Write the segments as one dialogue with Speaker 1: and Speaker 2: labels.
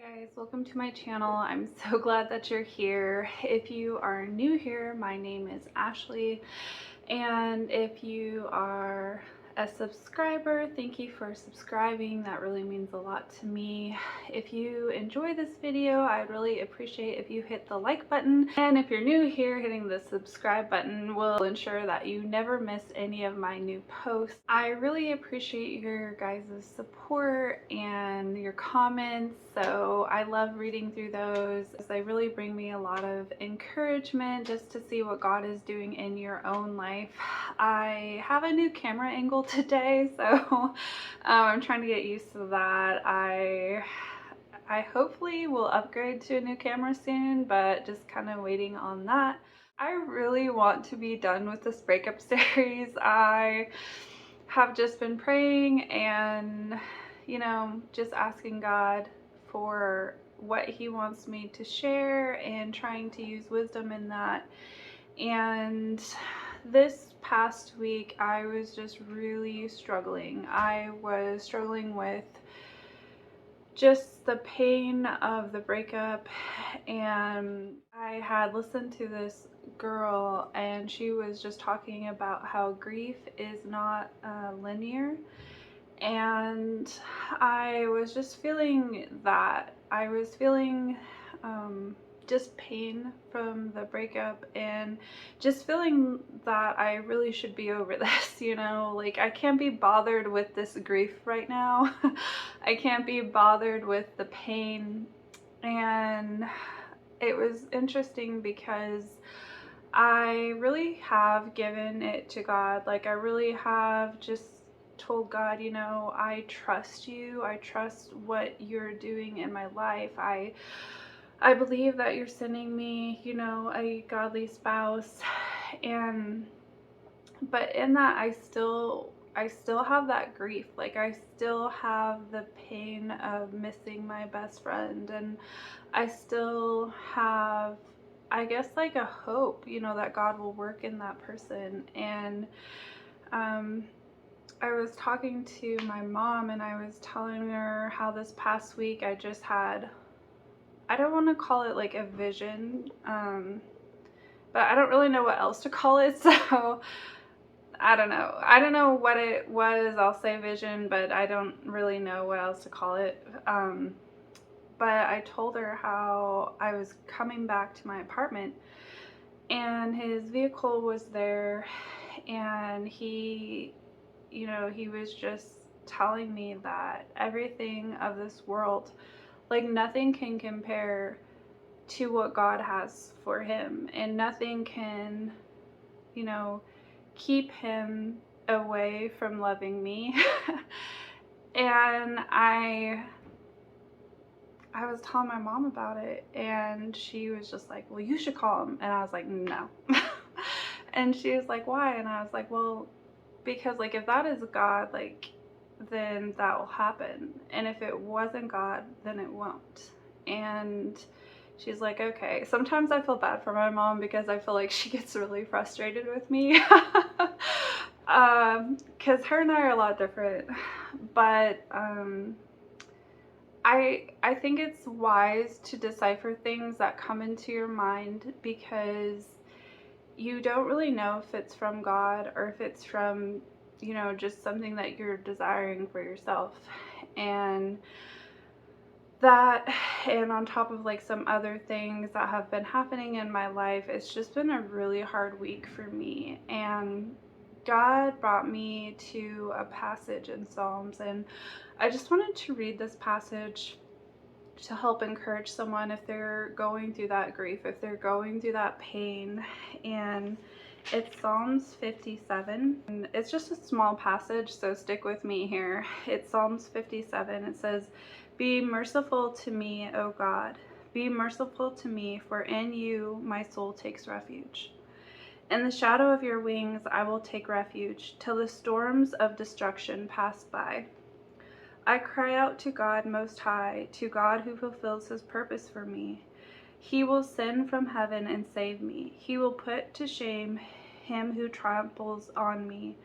Speaker 1: Hi guys, welcome to my channel. I'm so glad that you're here. If you are new here, my name is Ashley, and if you are a subscriber, thank you for subscribing. That really means a lot to me. If you enjoy this video, I'd really appreciate if you hit the like button, and if you're new here, hitting the subscribe button will ensure that you never miss any of my new posts. I really appreciate your guys' support and your comments, so I love reading through those. They really bring me a lot of encouragement just to see what God is doing in your own life. I have a new camera angle today, so I'm trying to get used to that. I hopefully will upgrade to a new camera soon, but just kind of waiting on that. I really want to be done with this breakup series. I have just been praying and, just asking God for what He wants me to share and trying to use wisdom in that. And this past week, I was just really struggling. I was struggling with just the pain of the breakup, and I had listened to this girl and she was just talking about how grief is not linear, and I was just feeling that. I was feeling just pain from the breakup and just feeling that I really should be over this, like I can't be bothered with this grief right now. I can't be bothered with the pain. And it was interesting because I really have given it to God. Like I really have just told God, I trust you. I trust what you're doing in my life. I believe that you're sending me, a godly spouse. But in that I still have that grief. Like I still have the pain of missing my best friend, and I still have, I guess, like a hope, that God will work in that person. And I was talking to my mom and I was telling her how this past week I just had, I don't want to call it like a vision, but I don't really know what else to call it, so I don't know what it was. I'll say vision, but I don't really know what else to call it. But I told her how I was coming back to my apartment and his vehicle was there, and he was just telling me that everything of this world, like nothing can compare to what God has for him, and nothing can, keep him away from loving me. And I was telling my mom about it, and she was just like, well, you should call him. And I was like, no. And she was like, why? And I was like, well, because like if that is God, like then that will happen, and if it wasn't God, then it won't. And she's like, okay. Sometimes I feel bad for my mom because I feel like she gets really frustrated with me. Because her and I are a lot different. But I think it's wise to decipher things that come into your mind, because you don't really know if it's from God or if it's from, just something that you're desiring for yourself. And that, and on top of like some other things that have been happening in my life, it's just been a really hard week for me. And God brought me to a passage in Psalms, and I just wanted to read this passage to help encourage someone if they're going through that grief, if they're going through that pain. And it's Psalms 57. And it's just a small passage, so stick with me here. It's Psalms 57. It says, "Be merciful to me, O God. Be merciful to me, for in you my soul takes refuge. In the shadow of your wings I will take refuge, till the storms of destruction pass by. I cry out to God Most High, to God who fulfills his purpose for me. He will send from heaven and save me. He will put to shame him who tramples on me.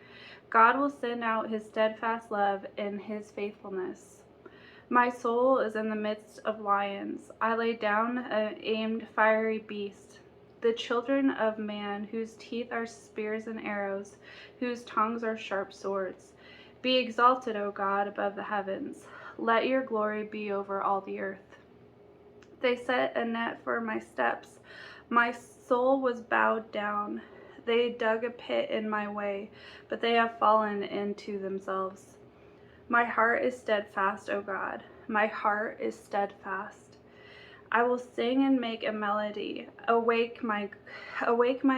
Speaker 1: God will send out his steadfast love and his faithfulness. My soul is in the midst of lions. I lay down an aimed fiery beast, the children of man, whose teeth are spears and arrows, whose tongues are sharp swords. Be exalted, O God, above the heavens. Let your glory be over all the earth. They set a net for my steps. My soul was bowed down. They dug a pit in my way, but they have fallen into themselves. My heart is steadfast, O God. My heart is steadfast. I will sing and make a melody. Awake my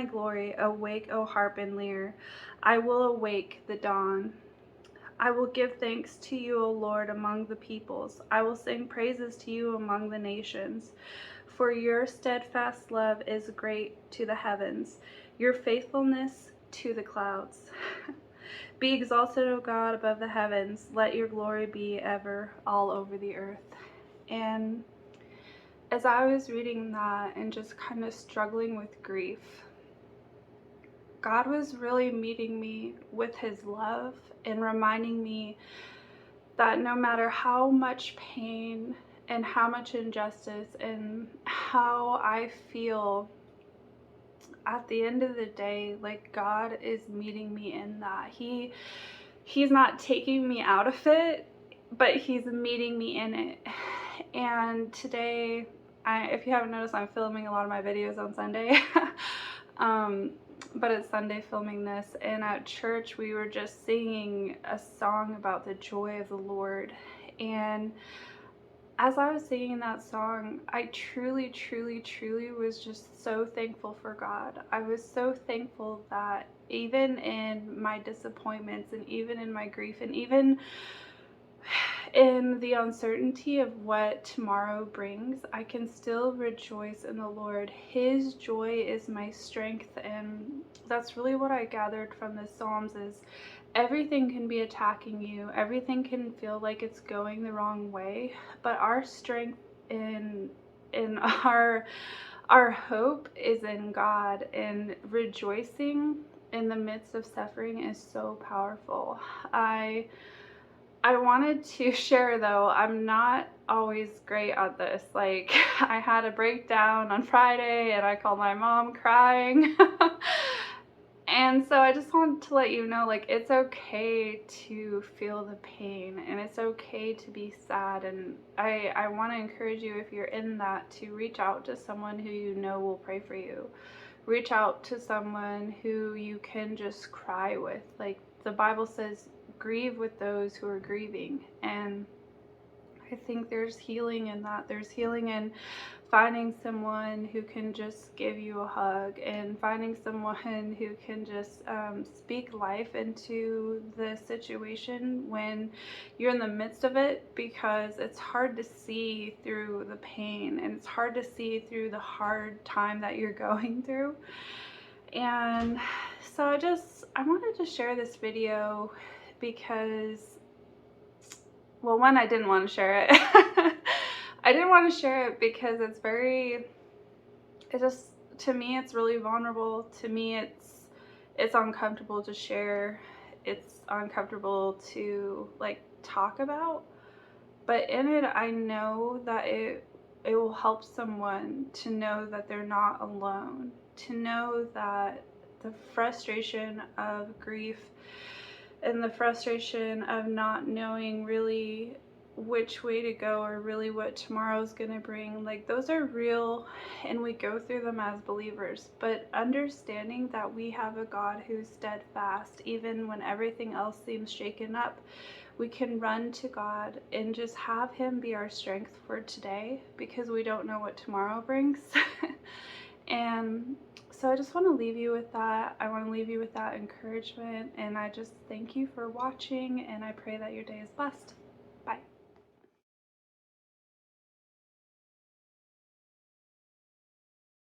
Speaker 1: glory. Awake, O harp and lyre. I will awake the dawn. I will give thanks to you, O Lord, among the peoples. I will sing praises to you among the nations. For your steadfast love is great to the heavens, your faithfulness to the clouds. Be exalted, O God, above the heavens. Let your glory be ever all over the earth. And as I was reading that and just kind of struggling with grief, God was really meeting me with his love and reminding me that no matter how much pain and how much injustice and how I feel, at the end of the day, like, God is meeting me in that. He's not taking me out of it, but he's meeting me in it. And today, if you haven't noticed, I'm filming a lot of my videos on Sunday. But it's Sunday filming this, and at church we were just singing a song about the joy of the Lord. And as I was singing that song, I truly was just so thankful for God. I was so thankful that even in my disappointments and even in my grief and even in the uncertainty of what tomorrow brings, I can still rejoice in the Lord. His joy is my strength, and that's really what I gathered from the Psalms is everything can be attacking you. Everything can feel like it's going the wrong way, but our strength in our hope is in God, and rejoicing in the midst of suffering is so powerful. I wanted to share, though, I'm not always great at this. Like, I had a breakdown on Friday and I called my mom crying. And so I just wanted to let you know, like, it's okay to feel the pain and it's okay to be sad. And I want to encourage you, if you're in that, to reach out to someone who you know will pray for you. Reach out to someone who you can just cry with. Like, the Bible says, grieve with those who are grieving. And I think there's healing in that. There's healing in finding someone who can just give you a hug, and finding someone who can just speak life into the situation when you're in the midst of it, because it's hard to see through the pain and it's hard to see through the hard time that you're going through. And so I wanted to share this video because, well, one, I didn't want to share it. I didn't want to share it because to me, it's really vulnerable. To me, it's uncomfortable to share. It's uncomfortable to, like, talk about. But in it, I know that it will help someone to know that they're not alone. To know that the frustration of grief and the frustration of not knowing really which way to go or really what tomorrow's gonna bring, like, those are real, and we go through them as believers. But understanding that we have a God who's steadfast, even when everything else seems shaken up, we can run to God and just have him be our strength for today, because we don't know what tomorrow brings. And so I just want to leave you with that. I want to leave you with that encouragement, and I just thank you for watching, and I pray that your day is blessed.